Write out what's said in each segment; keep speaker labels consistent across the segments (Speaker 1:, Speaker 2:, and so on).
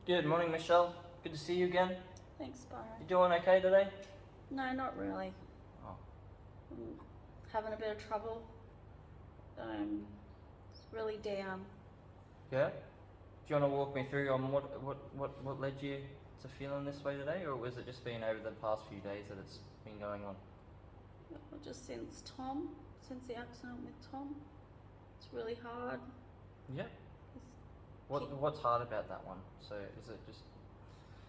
Speaker 1: Good morning, Michelle. Good to see you again.
Speaker 2: Thanks, Byron.
Speaker 1: You doing okay today?
Speaker 2: No, not really.
Speaker 1: Oh.
Speaker 2: I'm having a bit of trouble. It's really down.
Speaker 1: Yeah? Do you want to walk me through on what led you to feeling this way today, or was it just been over the past few days that it's been going on?
Speaker 2: Just since the accident with Tom, it's really hard.
Speaker 1: Yeah.
Speaker 2: It's
Speaker 1: What's hard about that one? So is it just?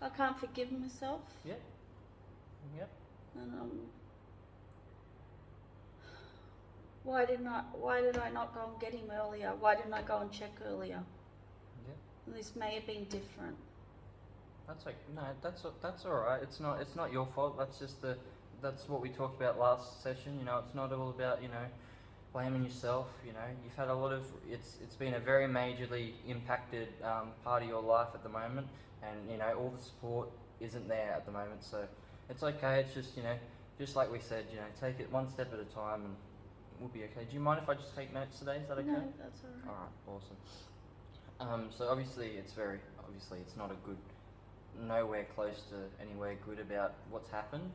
Speaker 2: I can't forgive myself.
Speaker 1: Yeah. Yeah.
Speaker 2: And why did I not go and get him earlier? Why didn't I go and check earlier?
Speaker 1: Yeah.
Speaker 2: This may have been different.
Speaker 1: That's like no, that's all right. It's not your fault. That's what we talked about last session. It's not all about blaming yourself. You've had a lot of it's been a very majorly impacted part of your life at the moment, and all the support isn't there at the moment. So it's okay. It's just like we said, take it one step at a time, and we'll be okay. Do you mind if I just take notes today? Is that okay?
Speaker 2: No, that's all right.
Speaker 1: All right, awesome. So obviously it's not a good, nowhere close to anywhere good about what's happened.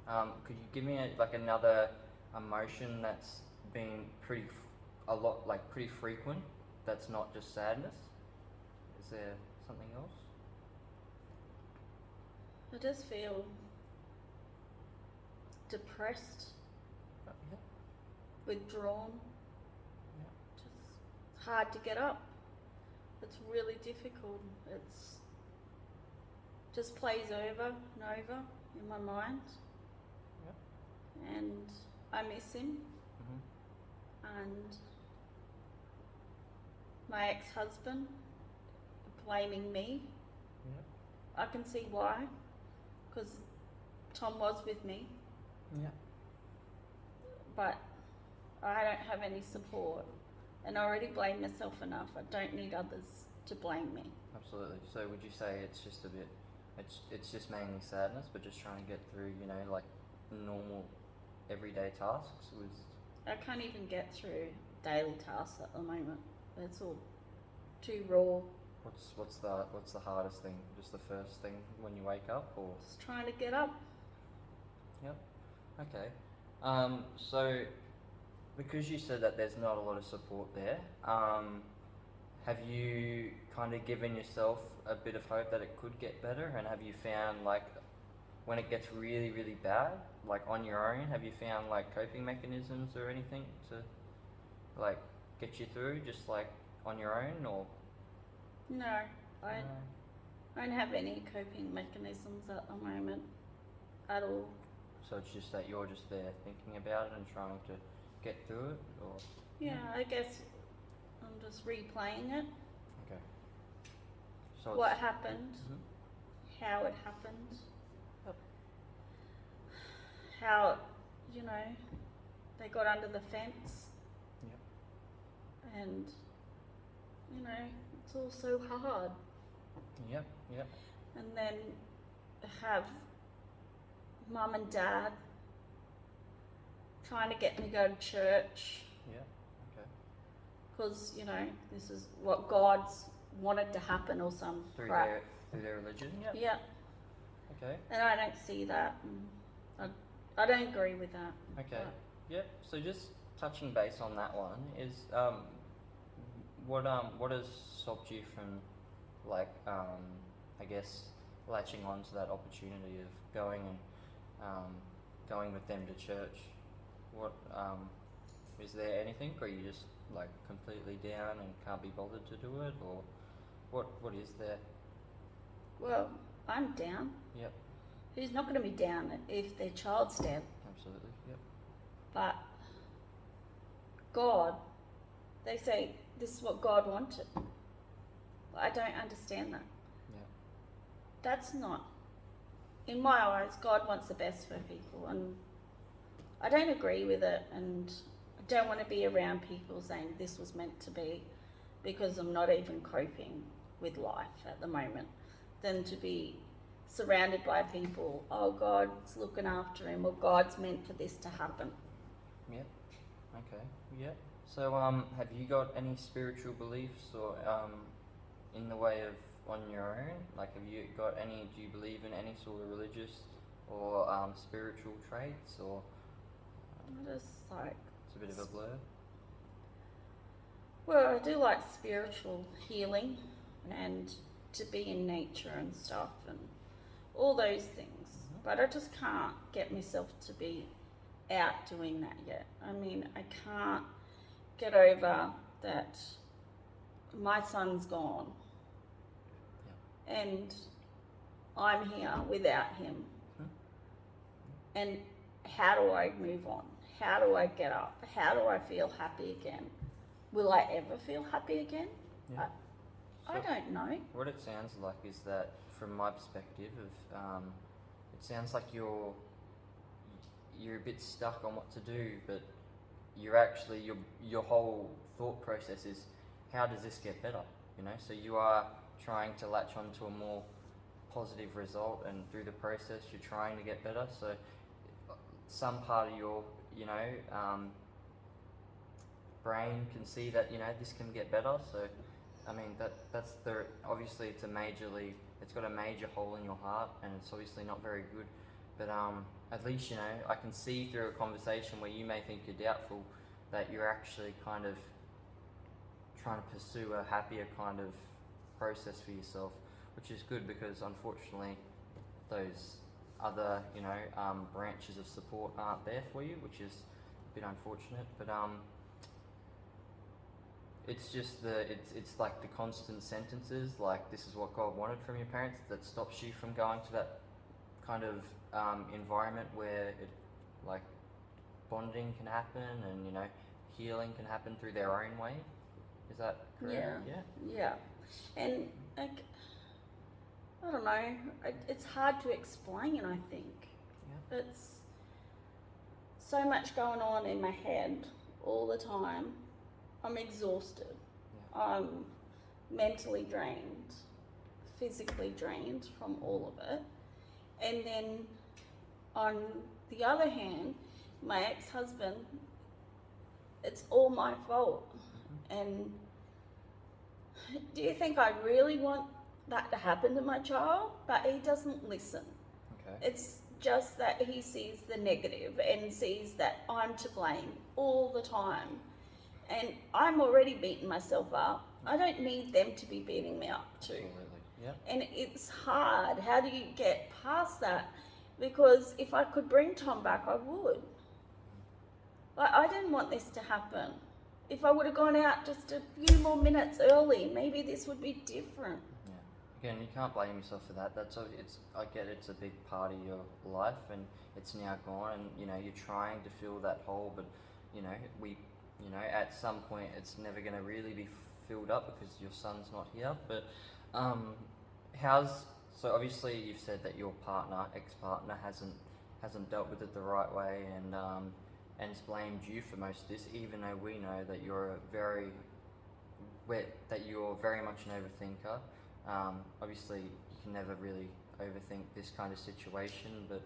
Speaker 1: Could you give me another emotion that's been pretty frequent, that's not just sadness? Is there something else?
Speaker 2: I just feel depressed,
Speaker 1: Yeah.
Speaker 2: withdrawn.
Speaker 1: Yeah.
Speaker 2: Just hard to get up. It's really difficult. It's just plays over and over in my mind.
Speaker 1: Yeah.
Speaker 2: And I miss him.
Speaker 1: Mm-hmm.
Speaker 2: And my ex-husband blaming me.
Speaker 1: Yeah.
Speaker 2: I can see why, because Tom was with me,
Speaker 1: Yeah.
Speaker 2: but I don't have any support, and I already blame myself enough. I don't need others to blame me.
Speaker 1: Absolutely. So would you say it's just a bit, it's just mainly sadness, but just trying to get through, like normal everyday tasks with.
Speaker 2: I can't even get through daily tasks at the moment. It's all too raw.
Speaker 1: What's the hardest thing? Just the first thing when you wake up, or?
Speaker 2: Just trying to get up.
Speaker 1: Yep. Okay. So because you said that there's not a lot of support there, have you kind of given yourself a bit of hope that it could get better? And have you found when it gets really, really bad, on your own, have you found coping mechanisms or anything to get you through, just on your own, or?
Speaker 2: No, I don't have any coping mechanisms at the moment at all.
Speaker 1: So it's just that you're just there thinking about it and trying to get through it, or?
Speaker 2: Yeah, I guess I'm just replaying it.
Speaker 1: Okay. So
Speaker 2: what happened,
Speaker 1: Mhm.
Speaker 2: how it happened,
Speaker 1: Yep.
Speaker 2: how, they got under the fence.
Speaker 1: Yep.
Speaker 2: And, it's all so hard.
Speaker 1: Yep. Yep.
Speaker 2: And then have mum and dad trying to get me to go to church.
Speaker 1: Yeah. Okay.
Speaker 2: Because, this is what God's wanted to happen or some
Speaker 1: Through
Speaker 2: crap.
Speaker 1: their religion. Yeah.
Speaker 2: Yeah.
Speaker 1: Okay.
Speaker 2: And I don't see that. I don't agree with that.
Speaker 1: Okay. Yep. So just touching base on that one is what has stopped you from I guess latching on to that opportunity of going and going with them to church? What is there anything, or are you just completely down and can't be bothered to do it, or what is there?
Speaker 2: Well, I'm down.
Speaker 1: Yep.
Speaker 2: Who's not going to be down if their child's dead?
Speaker 1: Absolutely. Yep.
Speaker 2: But God, they say this is what God wanted. I don't understand that.
Speaker 1: Yeah.
Speaker 2: That's not, in my eyes, God wants the best for people, and I don't agree with it, and I don't want to be around people saying this was meant to be, because I'm not even coping with life at the moment, than to be surrounded by people, oh, God's looking after him, or God's meant for this to happen.
Speaker 1: Yep. Okay. Yep. So have you got any spiritual beliefs, or in the way of on your own? Like, have you got any? Do you believe in any sort of religious or spiritual traits, or
Speaker 2: I just like,
Speaker 1: it's a bit of a blur?
Speaker 2: well, I do like spiritual healing and to be in nature and stuff and all those things. But I just can't get myself to be out doing that yet. I mean, I can't get over that my son's gone and I'm here without him. And how do I move on? How do I get up? How do I feel happy again? Will I ever feel happy again?
Speaker 1: Yeah.
Speaker 2: I don't know.
Speaker 1: What it sounds like is that, from my perspective, it sounds like you're a bit stuck on what to do, but you're actually your whole thought process is, how does this get better? You know, so you are trying to latch onto a more positive result, and through the process, you're trying to get better. So some part of your, brain can see that, this can get better. So I mean, that's obviously it's got a major hole in your heart, and it's obviously not very good. But at least, I can see through a conversation where you may think you're doubtful, that you're actually kind of trying to pursue a happier kind of process for yourself, which is good, because unfortunately those other, branches of support aren't there for you, which is a bit unfortunate. But it's just it's like the constant sentences, like, this is what God wanted from your parents, that stops you from going to that kind of environment where like bonding can happen, and healing can happen through their own way. Is that correct?
Speaker 2: Yeah. And like, I don't know, it's hard to explain, I think.
Speaker 1: Yeah.
Speaker 2: It's so much going on in my head all the time. I'm exhausted.
Speaker 1: Yeah.
Speaker 2: I'm mentally drained, physically drained from all of it. And then on the other hand, my ex-husband, it's all my fault. And do you think I really want that to happen to my child? But he doesn't listen.
Speaker 1: Okay.
Speaker 2: It's just that he sees the negative and sees that I'm to blame all the time. And I'm already beating myself up. I don't need them to be beating me up too.
Speaker 1: Absolutely. Yeah.
Speaker 2: And it's hard. How do you get past that? Because if I could bring Tom back, I would. Like, I didn't want this to happen. If I would have gone out just a few more minutes early, maybe this would be different.
Speaker 1: Yeah. Again, you can't blame yourself for that. I get it's a big part of your life, and it's now gone, and you're trying to fill that hole, but at some point it's never going to really be filled up because your son's not here. But so obviously you've said that your ex-partner hasn't dealt with it the right way, and has blamed you for most of this, even though we know that you're very much an overthinker. Obviously you can never really overthink this kind of situation, but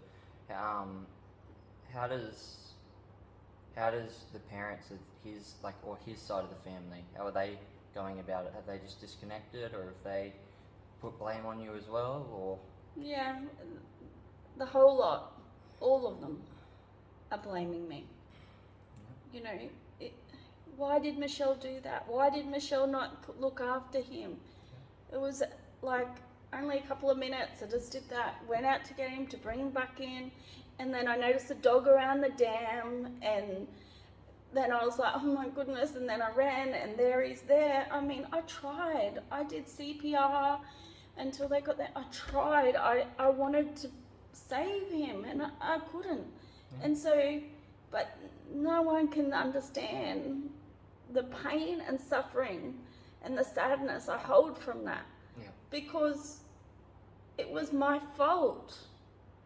Speaker 1: how does the parents of his side of the family, how are they going about it? Have they just disconnected, or have they put blame on you as well, or?
Speaker 2: Yeah, the whole lot, all of them are blaming me. Why did Michelle do that? Why did Michelle not look after him? It was like only a couple of minutes. I just did that, went out to get him, to bring him back in, and then I noticed a dog around the dam, and then I was like, oh my goodness, and then I ran, and there he's there. I mean, I tried. I did CPR until they got there. I tried. I wanted to save him, and I couldn't.
Speaker 1: Yeah.
Speaker 2: And so, but no one can understand the pain and suffering and the sadness I hold from that.
Speaker 1: Yeah.
Speaker 2: Because it was my fault.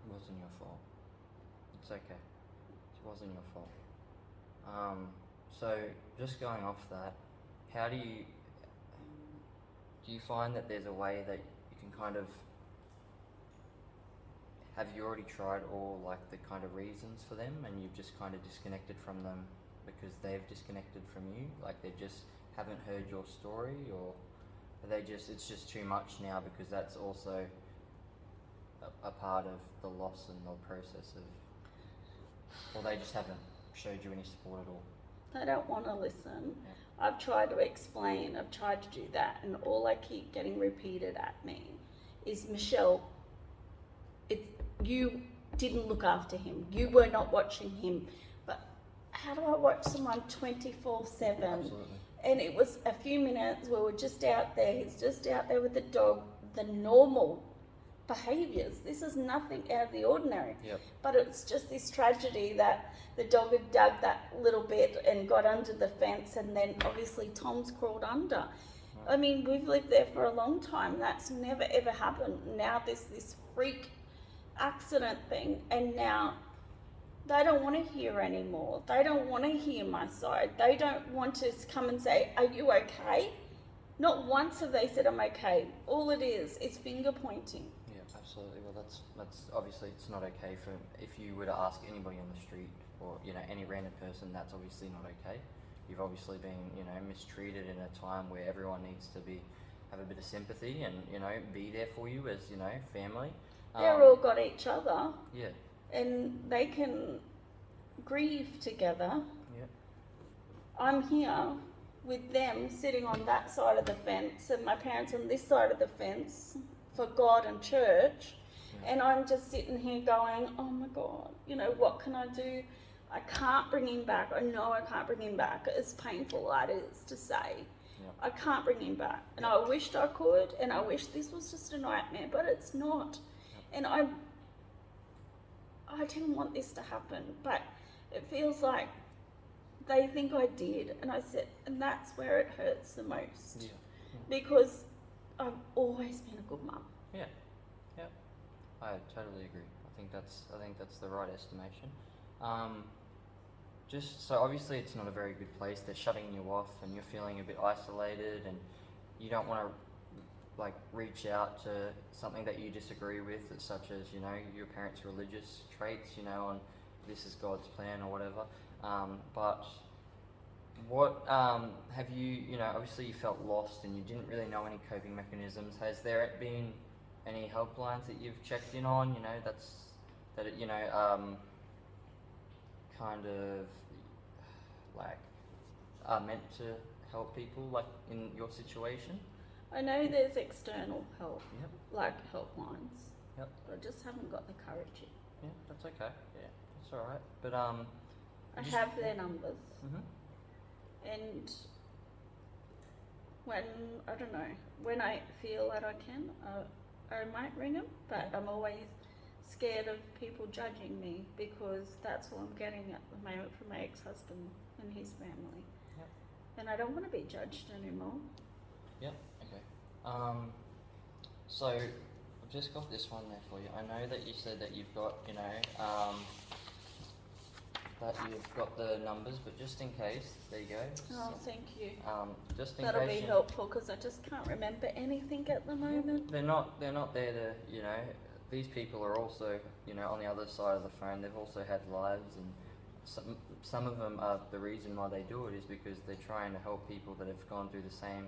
Speaker 1: It wasn't your fault. It's okay. It wasn't your fault. So just going off that, how do you find that there's a way that you can kind of, have you already tried all like the kind of reasons for them, and you've just kind of disconnected from them because they've disconnected from you? Like, they just haven't heard your story, or? it's just too much now because that's also a part of the loss and the process of, or they just haven't showed you any support at all.
Speaker 2: They don't want to listen.
Speaker 1: Yeah.
Speaker 2: I've tried to explain, I've tried to do that, and all I keep getting repeated at me is, Michelle, you didn't look after him. You were not watching him. But how do I watch someone 24/7?
Speaker 1: Absolutely.
Speaker 2: And it was a few minutes, we were just out there, he's just out there with the dog, the normal behaviours. This is nothing out of the ordinary.
Speaker 1: Yep.
Speaker 2: But it's just this tragedy that the dog had dug that little bit and got under the fence, and then obviously Tom's crawled under.
Speaker 1: Right.
Speaker 2: I mean, we've lived there for a long time. That's never ever happened. Now there's this freak accident thing, and now they don't want to hear anymore. They don't want to hear my side. They don't want to come and say, are you okay? Not once have they said I'm okay. All it is finger pointing.
Speaker 1: Yeah, absolutely. Well, that's obviously it's not okay for, if you were to ask anybody on the street or, you know, any random person, that's obviously not okay. You've obviously been, you know, mistreated in a time where everyone needs to have a bit of sympathy and, you know, be there for you as, you know, family.
Speaker 2: They're all got each other.
Speaker 1: Yeah.
Speaker 2: And they can grieve together.
Speaker 1: Yeah.
Speaker 2: I'm here with them sitting on that side of the fence and my parents on this side of the fence for God and church.
Speaker 1: Yeah.
Speaker 2: And I'm just sitting here going, oh my God, you know, what can I do? I can't bring him back. I know I can't bring him back, as painful that is to say.
Speaker 1: Yeah.
Speaker 2: I can't bring him back. And
Speaker 1: Yeah.
Speaker 2: I wished I could, and I wish this was just a nightmare, but it's not.
Speaker 1: Yeah.
Speaker 2: And I didn't want this to happen, but it feels like they think I did. And I said, and that's where it hurts the most.
Speaker 1: Yeah.
Speaker 2: Because I've always been a good mum.
Speaker 1: Yeah. Yeah. I totally agree. I think that's the right estimation. Just so obviously it's not a very good place. They're shutting you off, and you're feeling a bit isolated, and you don't want to like reach out to something that you disagree with, such as, you know, your parents' religious traits, you know, on this is God's plan or whatever. But what have you, you know, obviously you felt lost and you didn't really know any coping mechanisms. Has there been any helplines that you've checked in on, you know, kind of like are meant to help people like in your situation?
Speaker 2: I know there's external help,
Speaker 1: Yep.
Speaker 2: like helplines.
Speaker 1: Yep.
Speaker 2: I just haven't got the courage yet.
Speaker 1: Yeah, that's okay. Yeah, that's all right. But
Speaker 2: I have their numbers,
Speaker 1: Mhm.
Speaker 2: and when I feel that I can, I might ring them, but I'm always scared of people judging me, because that's what I'm getting at the moment from my ex-husband and his family.
Speaker 1: Yep.
Speaker 2: And I don't want to be judged anymore.
Speaker 1: Yep. Okay. So I've just got this one there for you. I know that you said that you've got, you know, that you've got the numbers, but just in case, there you go.
Speaker 2: Oh, thank you.
Speaker 1: Just in
Speaker 2: That'll
Speaker 1: case.
Speaker 2: be helpful, because I just can't remember anything at the moment.
Speaker 1: They're not there to, you know, these people are also, you know, on the other side of the phone. They've also had lives, and some of them are, the reason why they do it is because they're trying to help people that have gone through the same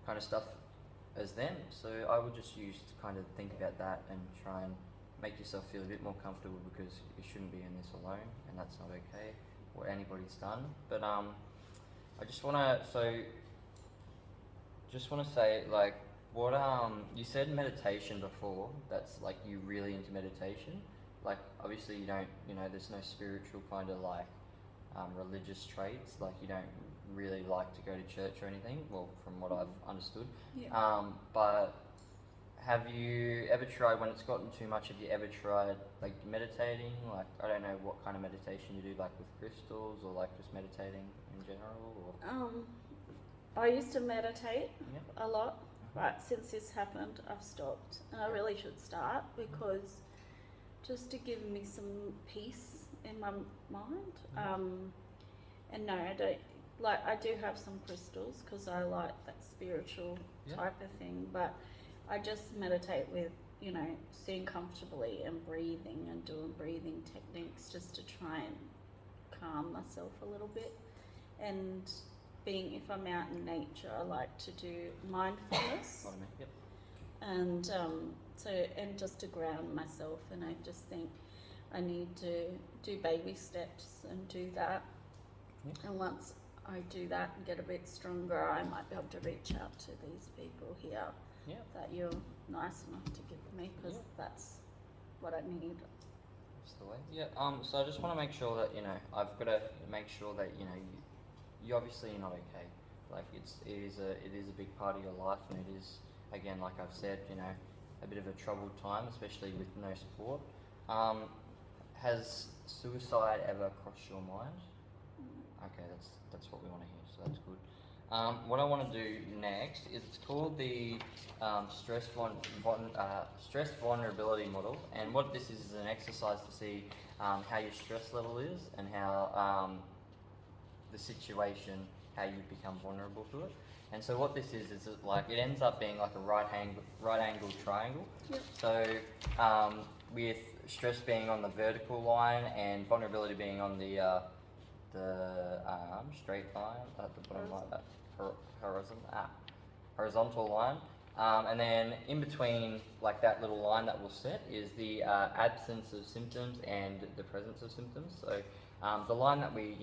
Speaker 1: kind of stuff as them. So I would just use to kind of think about that and try and make yourself feel a bit more comfortable, because you shouldn't be in this alone, and that's not okay, what anybody's done. But I just wanna say, like, what you said meditation before. That's like, you really into meditation. Like, obviously you don't, you know, there's no spiritual kind of like religious traits. Like, you don't really like to go to church or anything. Well, from what I've understood.
Speaker 2: Yeah.
Speaker 1: But have you ever tried, when it's gotten too much, have you ever tried like meditating? Like, I don't know what kind of meditation you do, like with crystals, or like just meditating in general, or?
Speaker 2: I used to meditate
Speaker 1: Yep.
Speaker 2: a lot, but since this happened, I've stopped. And I really should start, because just to give me some peace in my mind. And no, I don't, like, I do have some crystals, because I like that spiritual
Speaker 1: Yeah.
Speaker 2: type of thing, but I just meditate with, you know, sitting comfortably and breathing and doing breathing techniques, just to try and calm myself a little bit. And if I'm out in nature, I like to do mindfulness.
Speaker 1: Pardon me. Yep.
Speaker 2: And and just to ground myself, and I just think I need to do baby steps and do that.
Speaker 1: Yep.
Speaker 2: And once I do that and get a bit stronger, I might be able to reach out to these people here
Speaker 1: Yep.
Speaker 2: that you're nice enough to give me, because
Speaker 1: Yep.
Speaker 2: that's what I need.
Speaker 1: That's the way. Yeah. So I just want to make sure that I've got to make sure that you obviously you're not okay. Like it is a big part of your life, and it is, again, like I've said, a bit of a troubled time, especially with no support. Has suicide ever crossed your mind? Okay, that's what we want to hear, so that's good. What I want to do next is, it's called the stress vulnerability model, and what this is an exercise to see how your stress level is, and how the situation, how you become vulnerable to it. And so what this is it ends up being like a right angle triangle.
Speaker 2: Yep.
Speaker 1: So with stress being on the vertical line and vulnerability being on the straight line at the bottom, like that horizontal line, and then in between, like that little line that we'll set, is the absence of symptoms and the presence of symptoms. So the line that we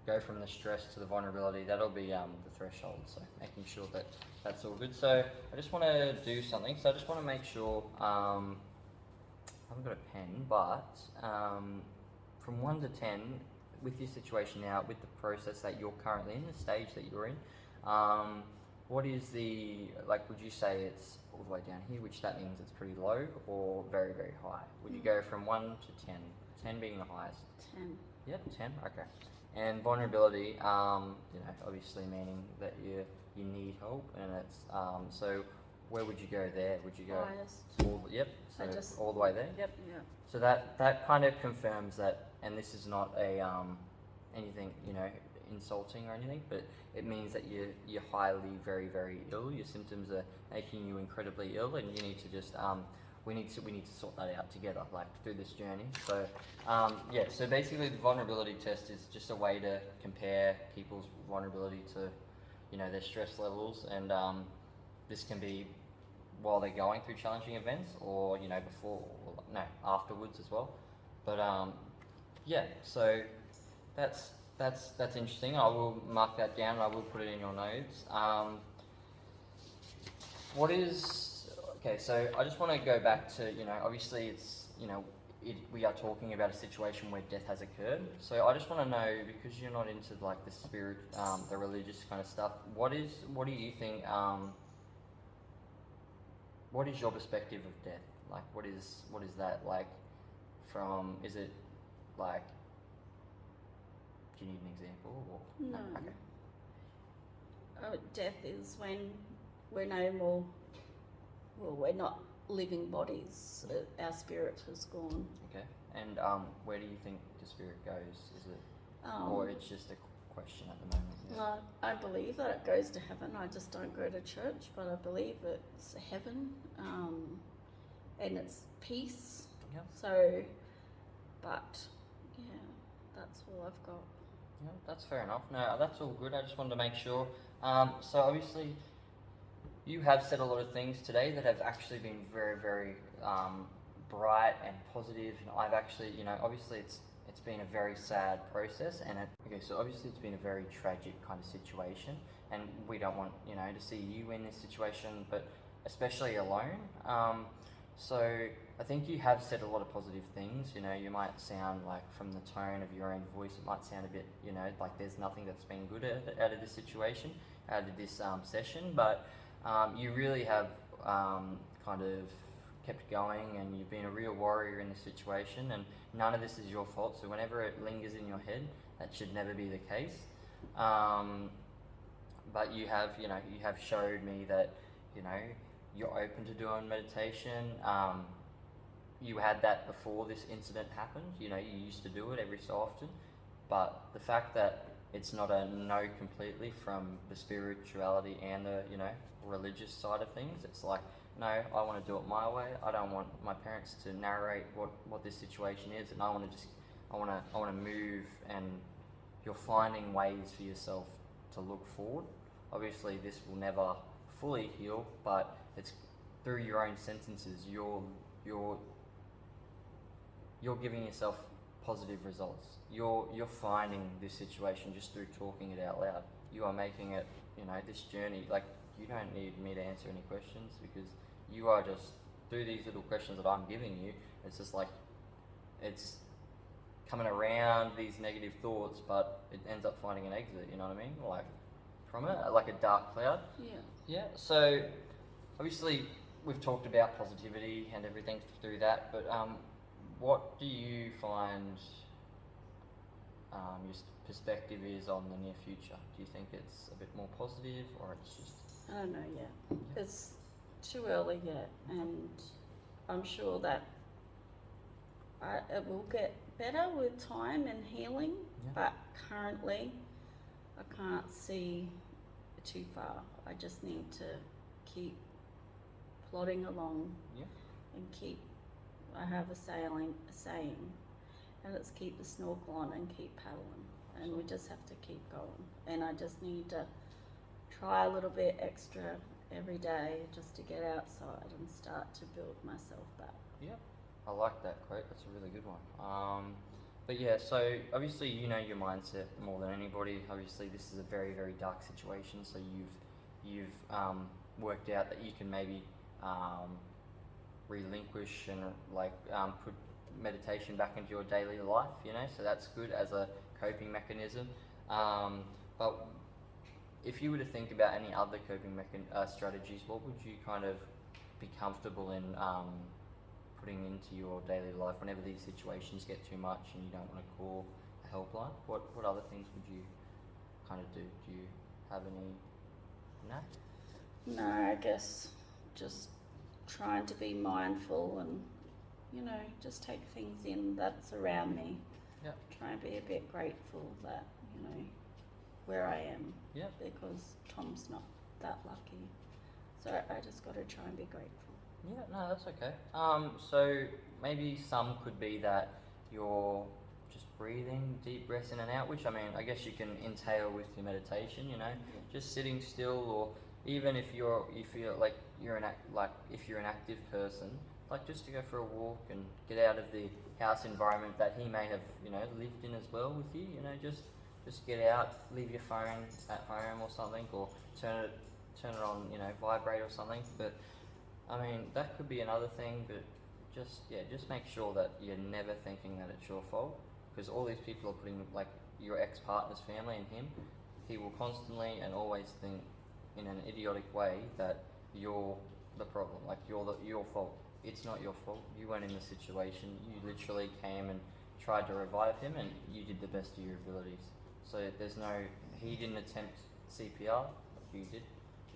Speaker 1: go from the stress to the vulnerability, that'll be the threshold. So making sure that that's all good. So I just want to do something. So I just want to make sure, I haven't got a pen, but from 1 to 10, with your situation now, with the process that you're currently in, the stage that you're in, what is would you say it's all the way down here, which that means it's pretty low, or very, very high? Would you go from 1 to 10, 10 being the highest?
Speaker 2: 10.
Speaker 1: Yep, 10, okay. And vulnerability, obviously meaning that you need help, and it's, so where would you go there? Would you go
Speaker 2: Highest.
Speaker 1: Yep, so all the way there?
Speaker 2: Yep. Yeah.
Speaker 1: So that kind of confirms that, and this is not a anything insulting or anything, but it means that you're highly, very, very ill. Your symptoms are making you incredibly ill, and you need to just we need to sort that out together, like through this journey. So so basically the vulnerability test is just a way to compare people's vulnerability to their stress levels, and this can be while they're going through challenging events, or before, or afterwards as well. But so that's interesting. I will mark that down, and I will put it in your notes. Okay, so I just want to go back to, obviously it's, we are talking about a situation where death has occurred. So I just want to know, because you're not into like the spirit, the religious kind of stuff, what do you think, what is your perspective of death? Like, what is that like from, is it like, do you need an example? Or?
Speaker 2: No.
Speaker 1: Okay.
Speaker 2: Death is when we're no more, well, we're not living bodies. Our spirit has gone.
Speaker 1: Okay. And where do you think the spirit goes? Is it, or it's just a question at the moment? Yeah.
Speaker 2: No, I believe that it goes to heaven. I just don't go to church, but I believe it's heaven, and it's peace.
Speaker 1: Yep.
Speaker 2: So, but yeah, that's all I've got.
Speaker 1: Yeah, that's fair enough. No, that's all good. I just wanted to make sure. So obviously, you have said a lot of things today that have actually been very, very bright and positive. And I've actually, obviously it's been a very sad process, and so obviously it's been a very tragic kind of situation, and we don't want to see you in this situation, but especially alone. So I think you have said a lot of positive things. You might sound like, from the tone of your own voice, it might sound a bit, like there's nothing that's been good out of this situation, out of this session, but you really have kind of kept going, and you've been a real warrior in this situation, and none of this is your fault. So whenever it lingers in your head, that should never be the case. But you have showed me that you're open to doing meditation. You had that before this incident happened. You used to do it every so often, but the fact that it's not a no completely from the spirituality and the religious side of things, it's like, no, I want to do it my way. I don't want my parents to narrate what this situation is, and I want to move, and you're finding ways for yourself to look forward. Obviously, this will never fully heal, but it's through your own sentences. You're giving yourself positive results. You're finding this situation just through talking it out loud. You are making it, this journey. Like, you don't need me to answer any questions, because you are just, through these little questions that I'm giving you, it's just like, it's coming around these negative thoughts, but it ends up finding an exit, you know what I mean? Like, from it, like a dark cloud. Yeah, so obviously we've talked about positivity and everything through that, but what do you find your perspective is on the near future? Do you think it's a bit more positive, or it's just...
Speaker 2: I don't know yet. It's too early yet, and I'm sure that it will get better with time and healing, but currently I can't see too far. I just need to keep plodding along and keep... I have a saying, and it's keep the snorkel on and keep paddling, and we just have to keep going. And I just need to try a little bit extra every day just to get outside and start to build myself back.
Speaker 1: Yeah, I like that quote. That's a really good one. But yeah, so obviously you know your mindset more than anybody. Obviously this is a very, very dark situation, so you've worked out that you can maybe relinquish and put meditation back into your daily life, so that's good as a coping mechanism. But if you were to think about any other coping strategies, what would you kind of be comfortable in putting into your daily life whenever these situations get too much and you don't want to call a helpline? What other things would you kind of do? Do you have any?
Speaker 2: No, I guess just trying to be mindful and just take things in that's around me. Try and be a bit grateful that where I am, because Tom's not that lucky, so I just got to try and be grateful.
Speaker 1: No, that's okay. So maybe some could be that you're just breathing, deep breaths in and out, which I guess you can entail with your meditation, just sitting still, or even if if you're an active person, like just to go for a walk and get out of the house environment that he may have, lived in as well with you, just get out, leave your phone at home or something, or turn it on, vibrate or something. But that could be another thing, but just make sure that you're never thinking that it's your fault, because all these people are putting, like, your ex-partner's family and him, he will constantly and always think in an idiotic way that you're the problem, like your fault. It's not your fault. You weren't in the situation. You literally came and tried to revive him, and you did the best of your abilities. So he didn't attempt CPR like you did.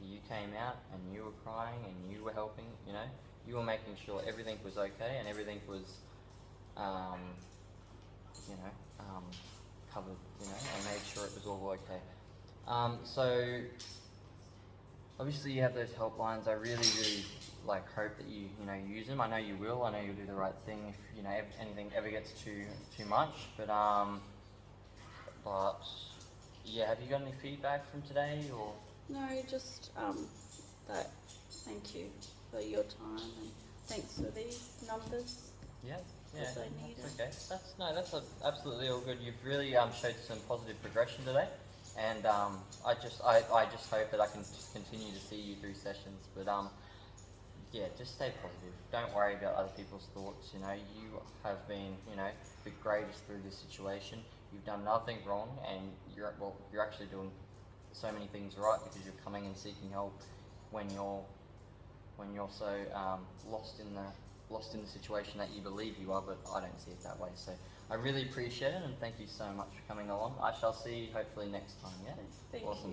Speaker 1: You came out and you were crying and you were helping, you were making sure everything was okay and everything was, covered, and made sure it was all okay. So obviously you have those helplines. I really, really hope that you use them. I know you will. I know you'll do the right thing if anything ever gets too much. But yeah, have you got any feedback from today, or?
Speaker 2: No, just that. Thank you for your time, and thanks for these numbers.
Speaker 1: Yeah,
Speaker 2: Because I need
Speaker 1: that's
Speaker 2: it.
Speaker 1: okay. That's absolutely all good. You've really showed some positive progression today, and I just hope that I can continue to see you through sessions. But just stay positive. Don't worry about other people's thoughts. You have been the greatest through this situation. You've done nothing wrong, and you're actually doing so many things right, because you're coming and seeking help when you're so lost in the situation that you believe you are, but I don't see it that way. So I really appreciate it, and thank you so much for coming along. I shall see you hopefully next time. Yeah.
Speaker 2: Thank
Speaker 1: Awesome.
Speaker 2: you.